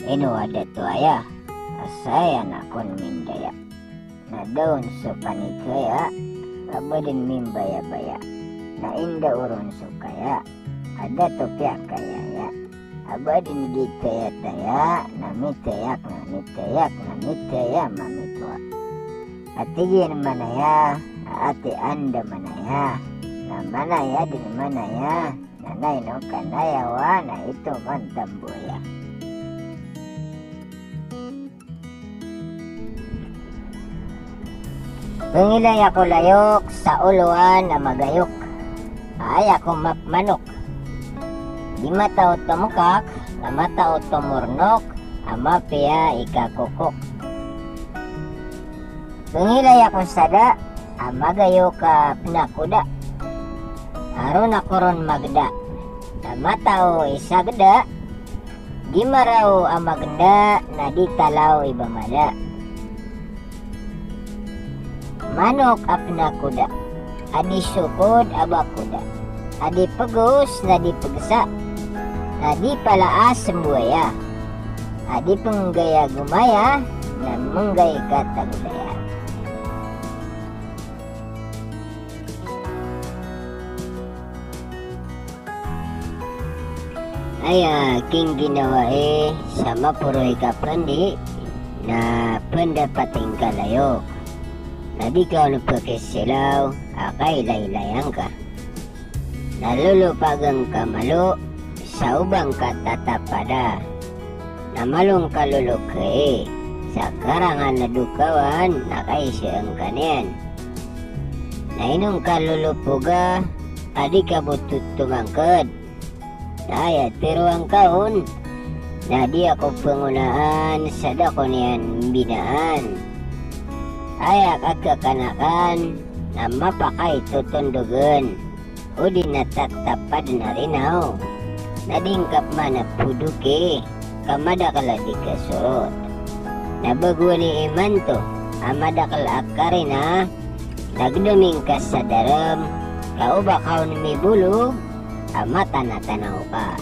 Ino ada tu ayah, saya nakon mindaya. Na daun supanikaya, abadin mimbaya-baya. Na inda urun sukaya, ada tu pihak kaya ya. Abadin gitaya taya, namitayak namitaya mamitwa. Atigin manaya, ati anda manaya. Na manaya din manaya, nanay no kanayawa na ito mantambuya. Pangilay ako layok sa uluan na magayok. Ay ako mapmanok. Di matao tumukak, na matao tumurnok, ama piya ikakukok. Pangilay ako sada, amagayo ka pinakuda. Aron ako ron magda, na matao isagda, di maraw amagda na di talaw ibamada. Manok apna kuda, adi sukod abakuda, adi pegus na di pegsa, adi palaas sembuaya, adi penggaya gumaya na menggay kata budaya. Ay aking ginawa sama puroy kapandi na pendapating kalayok. Nadi kau lupa kesilau, akay laylayang ka. Nalulupagang ka malo, sa ubang ka tatapada. Namalong ka luluke, sa karangan na dukawan, nakay siyang kanyan. Nainong ka lulupuga, adi ka butut tumangkad. Daya tiruang kaon, nadi ako pangunaan, sa dako niyan binaan. Ayak agkakanakan na mapakay tutundugan o di natatapad na rinaw. Nadingkap man na puduki kamadakala di kasurot. Nabagwa ni iman to amadakal akari na nagduming ka sa daram kauba kaon mi bulu amata na tanaw ka.